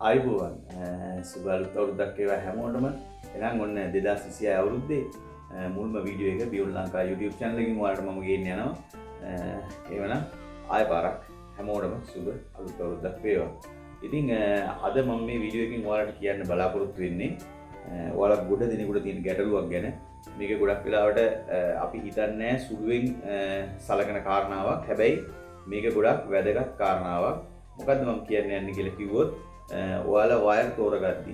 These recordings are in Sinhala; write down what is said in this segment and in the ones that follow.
අයිබෝවන් සුබ අලුත් අවුරුද්දක් වේවා හැමෝටම. එහෙනම් ඔන්න 2026 අවුරුද්දේ මුල්ම වීඩියෝ එක බියුල් ලංකා YouTube channel එකකින් ඔයාලට මම ගේන්න යනවා. එහෙනම් ආයෙ පාරක් හැමෝටම සුබ අලුත් අවුරුද්දක් වේවා. ඉතින් අද මම මේ වීඩියෝ එකකින් ඔයාලට කියන්න බලාපොරොත්තු වෙන්නේ ඔයාලා ගොඩ දිනෙකට තියෙන ගැටලුවක් ගැන. මේක ගොඩක් වෙලාවට අපි හිතන්නේ සුළුවෙන් සලකන කාරණාවක්. හැබැයි මේක ගොඩක් වැදගත් කාරණාවක්. මොකද්ද මම කියන්න යන්නේ කියලා කිව්වොත් ඔයාලා වයර් තෝරගද්දි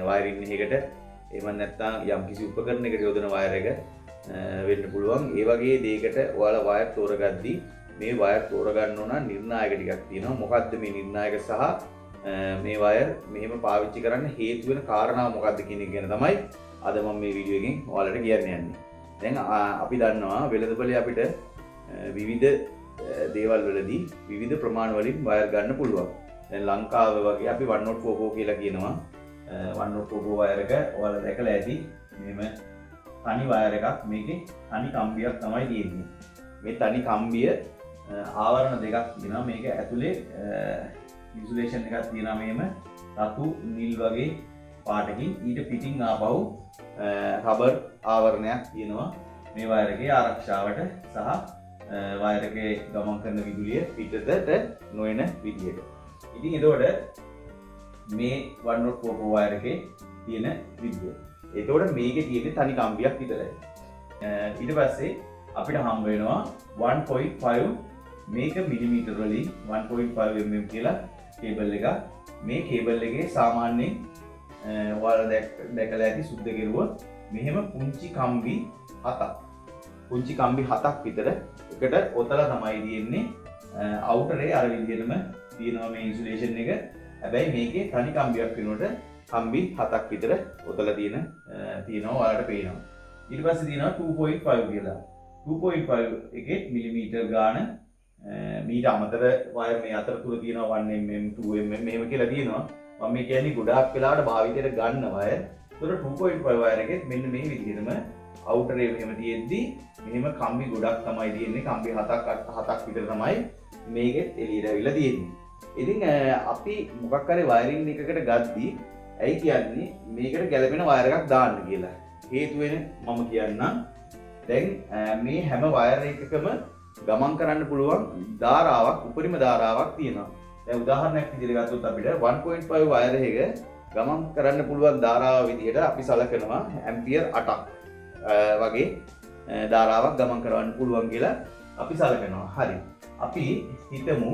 වයරින් එකකට එහෙම නැත්නම් යම් කිසි උපකරණයකට යොදන වයර් එක වෙන්න පුළුවන්. ඒ වගේ දෙයකට ඔයාලා වයර් තෝරගද්දි මේ වයර් තෝරගන්න ඕන නිර්ණායක ටිකක් තියෙනවා. මොකද්ද මේ නිර්ණායක සහ මේ වයර් මෙහෙම පාවිච්චි කරන්න හේතු වෙන කාරණා මොකද්ද කියන එක ගැන තමයි අද මම මේ වීඩියෝ එකෙන් ඔයාලට කියන්න යන්නේ. දැන් අපි දන්නවා වෙළඳපොලේ අපිට විවිධ දේවල් වලදී විවිධ ප්‍රමාණ වලින් වයර් ගන්න පුළුවන්. දැන් ලංකාව වගේ අපි 104 කියලා කියනවා. 104 වයර් එක ඔයාලා දැකලා ඇති. මෙහෙම තනි වයර් එකක්, මේකේ තනි කම්බියක් තමයි තියෙන්නේ. මේ තනි කම්බිය ආවරණ දෙකක් තියෙනවා. මේක ඇතුලේ ඉන්සුලේෂන් එකක් තියෙනවා මෙහෙම රතු නිල් වගේ පාටකින්. ඊට පිටින් ආපහු රබර් ආවරණයක් තියෙනවා මේ වයර් එකේ ආරක්ෂාවට සහ වයර් එකේ ගමන් කරන විදුලිය පිටතට නොයන විදියට. ඉතින් එතකොට මේ 104 වයර් එකේ තියෙන විදිය. එතකොට මේකේ තියෙන තනි කම්බියක් විතරයි. ඊට පස්සේ අපිට හම් වෙනවා 1.5 මේක මිලිමීටර වලින් 1.5 mm කියලා කේබල් එකක්. මේ කේබල් එකේ සාමාන්‍යයෙන් ඔයාලා දැකලා ඇති සුද්ධ කෙරුවොත් මෙහෙම පුංචි කම්බි 7ක්. පුංචි කම්බි 7ක් විතර එකට ඔතලා තමයි තියෙන්නේ. අවුටරේ අර විදිහටම තියෙනවා මේ ඉන්සුලේෂන් එක. හැබැයි මේකේ තනි කම්බියක් වෙනකොට කම්බි 7ක් විතර ඔතලා තියෙනවා ඔයාලට පේනවා. ඊට පස්සේ තියෙනවා 2.5 කියලා. 2.5 එකේ මිලිමීටර් ගාන මීට අමතර වයර් මේ අතරතුර තියෙනවා 1 mm 2 mm මෙහෙම කියලා තියෙනවා. මම මේ කියන්නේ ගොඩාක් වෙලාවට භාවිතයට ගන්න වයර්. ඒතර 2.5 වයර් එකෙත් මෙන්න මේ විදිහටම අවුටරේ මෙහෙම තියෙද්දි මෙහෙම කම්බි ගොඩක් තමයි තියෙන්නේ. කම්බි 7ක් විතර තමයි මේකෙත් එළියට ඇවිල්ලා තියෙන්නේ. ඉතින් අපි මොකක් හරි වයරින් එකකට ගද්දි ඇයි කියන්නේ මේකට ගැළපෙන වයර් එකක් දාන්න කියලා. හේතු වෙන මම කියන්නම්. දැන් මේ හැම වයර් එකකම ගමන් කරන්න පුළුවන් ධාරාවක්, උපරිම ධාරාවක් තියෙනවා. දැන් උදාහරණයක් විදිහට ගත්තොත් අපිට 1.5 වයර් එක ගමන් කරන්න පුළුවන් ධාරාව විදිහට අපි සලකනවා ඇම්පියර් 8ක් වගේ ධාරාවක් ගමන් කරවන්න පුළුවන් කියලා අපි සලකනවා. හරි. අපි හිතමු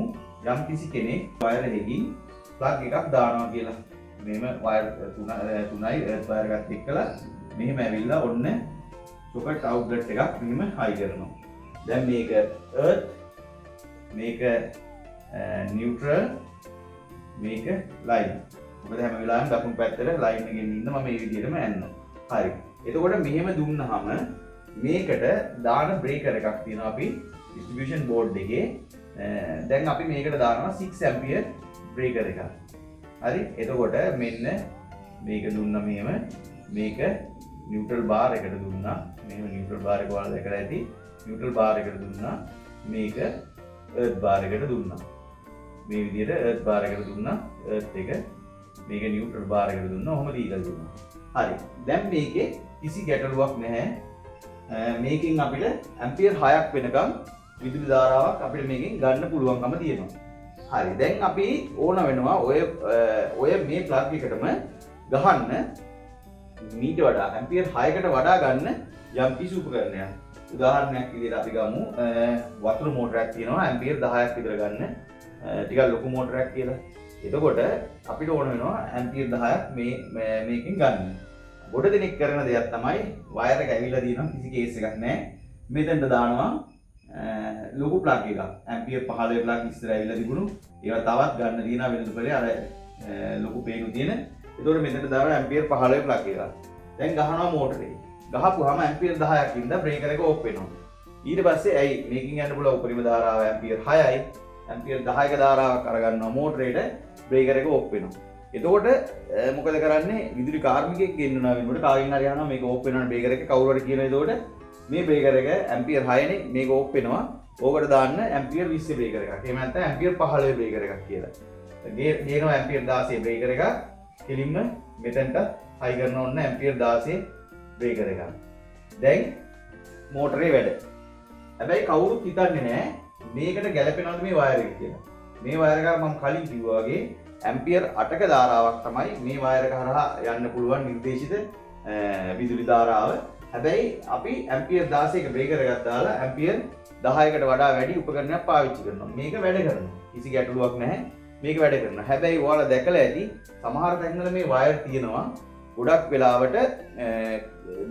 යම් කිසි කෙනෙක් වයර් එකකින් ප්ලග් එකක් දානවා කියලා. මෙහෙම වයර් තුනයි වයර් එකත් එක්කලා මෙහෙම ඇවිල්ලා ඔන්න සොකට් අවුට්ලට් එකක් මෙහෙම හයි කරනවා. දැන් මේක earth, මේක neutral, මේක line. මොකද හැම වෙලාවෙම දකුණු පැත්තට line එකෙන් ඉන්න මම මේ විදිහටම යන්න. හරි. එතකොට මෙහෙම දුන්නාම මේකට දාන බ්‍රේකර් එකක් තියෙනවා අපි distribution board එකේ. දැන් අපි මේකට දානවා 6 ampere බ්‍රේකර් එකක්. හරි. එතකොට මෙන්න මේක දුන්නා මෙහෙම. මේක neutral bar එකට දුන්නා. මෙහෙම neutral bar එක ඔයාලා දැකලා ඇති. neutral bar එකට දුන්නා. මේක earth bar එකට දුන්නා. මේ විදිහට earth bar එකට දුන්නා. earth එක මේක neutral bar එකට දුන්නා. ඔහොම දීලා දුන්නා. හරි. දැන් මේකේ කිසි ගැටලුවක් නැහැ. මේකෙන් අපිට ඇම්පියර් 6ක් වෙනකම් විදුලි ධාරාවක් අපිට මේකෙන් ගන්න පුළුවන්කම තියෙනවා. හරි. දැන් අපි ඕන වෙනවා ඔය මේ ප්ලග් එකටම ගහන්න මීට වඩා ඇම්පියර් 6කට වඩා ගන්න යම් කිසි උපකරණයක්. උදාහරණයක් විදිහට අපි ගමු වතුර මෝටරයක් තියෙනවා ඇම්පියර් 10ක් විතර ගන්න ටිකක් ලොකු මෝටරයක් කියලා. එතකොට අපිට ඕන වෙනවා ඇම්පියර් 10ක් මේකෙන් ගන්න. ගොඩ දෙනෙක් කරන දෙයක් තමයි වයර් එක ඇවිල්ලා දිනවා කිසි කේස් එකක් නැහැ. මෙතෙන්ට දානවා ලොකු ප්ලග් එකක්. ඇම්පියර් 15 ප්ලග් ඉස්සර ඇවිල්ලා තිබුණු ඒවා තවත් ගන්න දිනා වෙනදපලේ අර ලොකු පේනු තියෙන. එතකොට මෙතෙන්ට දානවා ඇම්පියර් 15 ප්ලග් එකක්. දැන් ගහනවා මෝටරේ. ගහපුවාම ඇම්පියර් 10ක් ඉඳන් බ්‍රේකර් එක ඕෆ් වෙනවා. ඊට පස්සේ ඇයි මේකින් යන්න පුළුවන් උපරිම ධාරාව ඇම්පියර් 6යි. ඇම්පියර් 10ක ධාරාවක් අරගන්නවා මෝටරේට බ්‍රේකර් එක ඕෆ් වෙනවා. එතකොට මොකද කරන්නේ විදුලි කාර්මිකයෙක් ගෙන්නනවා වෙනකොට කාගෙන් හරි යනවා මේක ඕෆ් වෙනවා බ්‍රේකර් එක කවුරු හරි කියනවා. එතකොට මේ බ්‍රේකර් එක ඇම්පියර් 6නේ මේක ඕෆ් වෙනවා. ඕකට දාන්න ඇම්පියර් 20 බ්‍රේකර් එකක්. එහෙම නැත්නම් ඇම්පියර් 15 බ්‍රේකර් එකක් කියලා. ගේනවා ඇම්පියර් 16 බ්‍රේකර් එක කෙලින්ම මෙතනට හයි කරන ඕන ඇම්පියර් 16 බ්‍රේකර් එක. දැන් මෝටරේ වැඩ. හැබැයි කවුරුත් හිතන්නේ නැහැ මේකට ගැලපෙනවද මේ වයර් එක කියලා. මේ වයර් එක මම කලින් කිව්වා වගේ ඇම්පියර් 8ක ධාරාවක් තමයි මේ වයර් එක හරහා යන්න පුළුවන් නිර්දේශිත විදුලි ධාරාව. හැබැයි අපි ඇම්පියර් 16ක බ්‍රේකර් එකක් දාලා ඇම්පියර් 10කට වඩා වැඩි උපකරණයක් පාවිච්චි කරනවා. මේක වැඩ කරනවා. කිසි ගැටලුවක් නැහැ. මේක වැඩ කරනවා. හැබැයි ඔයාලා දැකලා ඇති සමහර තැන්වල මේ වයර් තියෙනවා ගොඩක් වෙලාවට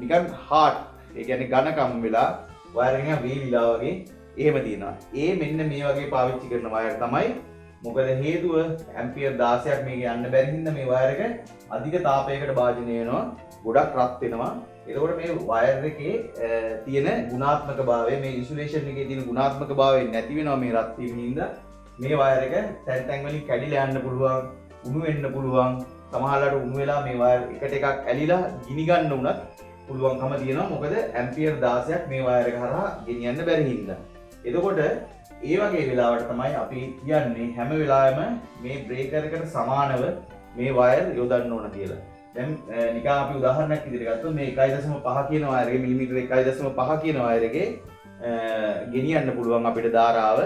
නිකන් හાર્ඩ් ඒ කියන්නේ ඝනකම් වෙලා වයර් එක නිකන් වේලිලා වගේ එහෙම තියෙනවා. ඒ මෙන්න මේ වගේ පාවිච්චි කරන වයර් තමයි. මොකද හේතුව ඇම්පියර් 16ක් මේක යන්න බැරි හින්දා මේ වයර් එක අධික තාපයකට භාජනය වෙනවා. ගොඩක් රත් වෙනවා. එතකොට මේ වයර් එකේ තියෙන ගුණාත්මක භාවය මේ ඉන්සුලේෂන් එකේ තියෙන ගුණාත්මක භාවය නැති වෙනවා මේ රත් වීම හින්දා. මේ වයර් එක තැන් තැන් වලින් කැඩිලා යන්න පුළුවන්, උණු වෙන්න පුළුවන්. සමහරවිට උණු වෙලා මේ වයර් එකට එකක් ඇලිලා ගිනි ගන්න උනත් පුළුවන්කම තියෙනවා. මොකද ඇම්පියර් 16ක් මේ වයර් එක හරහා ගෙනියන්න බැරි හින්දා. එතකොට ඒ වගේ වෙලාවට තමයි අපි කියන්නේ හැම වෙලාවෙම මේ බ්‍රේකර් එකට සමානව මේ වයර් යොදන්න ඕන කියලා. දැන් නිකන් අපි උදාහරණයක් විදිහට ගත්තොත් මේ 1.5 කියන වයර් එකේ මිලිමීටර 1.5 කියන වයර් එකේ ගෙනියන්න පුළුවන් අපිට ධාරාව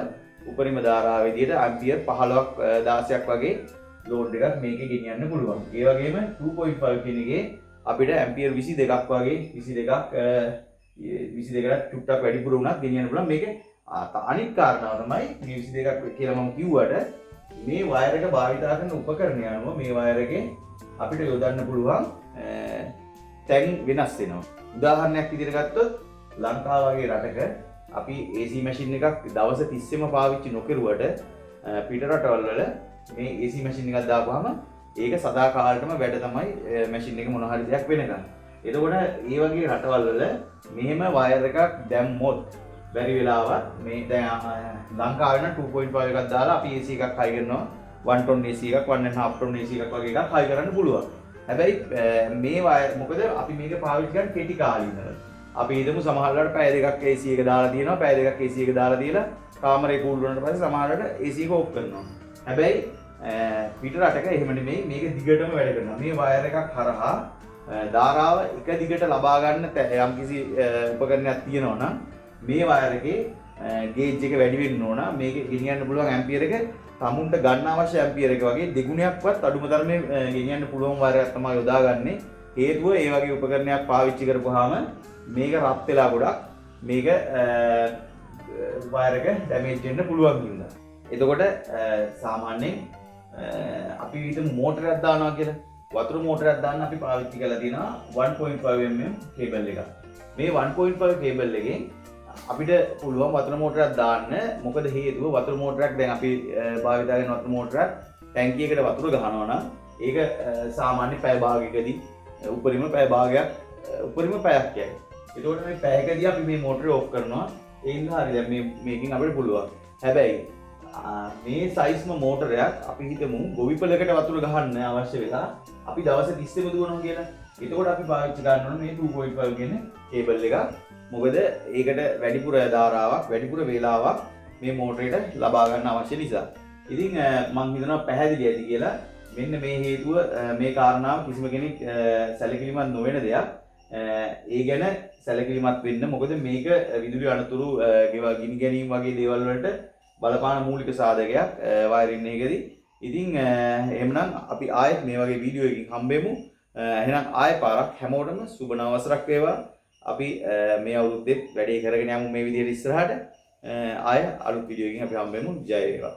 උපරිම ධාරාව විදිහට ඇම්පියර් 15ක් 16ක් වගේ ලෝඩ් එකක් මේකේ ගෙනියන්න පුළුවන්. ඒ වගේම 2.5 කියන එකේ අපිට ඇම්පියර් 22ක් වගේ 22කට චුට්ටක් වැඩිපුර වුණත් ගෙනියන්න පුළුවන්. මේකේ අනිත් කාරණාව තමයි මේ 22ක් කියලා මම කිව්වට මේ වයර් එක භාවිතා කරන උපකරණය අනුව මේ වයර් එකේ අපිට යොදන්න පුළුවන් තැන් වෙනස් වෙනවා. උදාහරණයක් විදිහට ගත්තොත් ලංකාව වගේ රටක අපි AC මැෂින් එකක් දවස් 30ෙම පාවිච්චි නොකරුවට පිට රටවල් වල මේ AC මැෂින් එකක් දාපුවාම ඒක සදාකාලටම වැඩ තමයි මැෂින් එක මොන හරි දෙයක් වෙනකන්. එතකොට මේ වගේ රටවල් වල මෙහෙම වයර් එකක් දැම්මොත් බැරි වෙලාවත් මේ දැන් ලංකාවේ නම් 2.5 එකක් දාලා අපි AC එකක් හයි කරනවා 1 ටොන් AC එකක් 1.5 ටොන් AC එකක් වගේ එකක් හයි කරන්න පුළුවන්. හැබැයි මේ වයර් මොකද අපි මේක පාවිච්චි කරන්නේ කෙටි කාලිනව. අපි හිතමු සමහරවිට පැය දෙකක් AC එක දාලා තියෙනවා පැය දෙකක් AC එක දාලා දීලා කාමරේ කූල් වුණාට පස්සේ සමහරවිට AC එක ඕෆ් කරනවා. හැබැයි පිට රටක එහෙම නෙමෙයි මේක දිගටම වැඩ කරනවා. මේ වයර් එකක් හරහා ධාරාව එක දිගට ලබා ගන්න යම්කිසි උපකරණයක් තියෙනවා නම් මේ වයර් එකේ ගේජ් එක වැඩි වෙන්න ඕන. මේක ගෙනියන්න පුළුවන් ඇම්පියර් එක තමුන්ට ගන්න අවශ්‍ය ඇම්පියර් එක වගේ දෙගුණයක්වත් අඩුම තරමේ ගෙනියන්න පුළුවන් වයර් එකක් තමයි යොදාගන්නේ. හේතුව ඒ වගේ උපකරණයක් පාවිච්චි කරපුවාම මේක රත් වෙලා ගොඩක් මේක වයර් එක ඩැමේජ් වෙන්න පුළුවන් හින්දා. එතකොට සාමාන්‍යයෙන් අපි හිතමු මෝටරයක් දානවා කියලා. වතුර මෝටරයක් දාන්න අපි පාවිච්චි කරලා තියෙනවා 1.5 mm කේබල් එකක්. මේ 1.5 කේබල් එකෙන් අපිට පුළුවන් වතුර මෝටරයක් දාන්න. මොකද හේතුව වතුර මෝටරයක් දැන් අපි භාවිත කරන වතුර මෝටරයක් ටැංකියකට වතුර ගහනවා නම් ඒක සාමාන්‍ය පැය භාගයකදී උපරිම පැය භාගයක් උපරිම පැයක් යයි. ඒකෝට මේ පැයකදී අපි මේ මෝටරය ඕෆ් කරනවා. ඒ හින්දා හරි දැන් මේකෙන් අපිට පුළුවන්. හැබැයි මේ සයිස්ම මෝටරයක් අපි හිතමු ගොවිපලකට වතුර ගහන්න අවශ්‍ය වෙලා අපි දවස් 30ෙම දුවනවා කියලා. එතකොට අපි පාවිච්චි කරන්න ඕනේ මේ 2.5 කියන කේබල් එක. මොකද ඒකට වැඩිපුර ධාරාවක් වැඩිපුර වේලාවක් මේ මෝටරේට ලබා ගන්න අවශ්‍ය නිසා. ඉතින් මම හිතනවා පැහැදිලි ඇති කියලා. මෙන්න මේ හේතුව මේ කාරණාව කිසිම කෙනෙක් සැලකිලිමත් නොවන දෙයක්. ඒ ගැන සැලකිලිමත් වෙන්න. මොකද මේක විදුලි අනතුරු ගිනි ගැනීම වගේ දේවල් වලට බලපාන මූලික සාධකයක් වයරින් එකේදී. ඉතින් එහෙමනම් අපි ආයෙත් මේ වගේ වීඩියෝ එකකින් හම්බෙමු. එහෙනම් ආයෙ පාරක් හැමෝටම සුබ නවවසරක් වේවා. අපි මේ අවුරුද්දේ වැඩේ කරගෙන යමු මේ විදිහට ඉස්සරහට. ආයෙ අලුත් වීඩියෝ එකකින් අපි හම්බෙමු. ජය වේවා.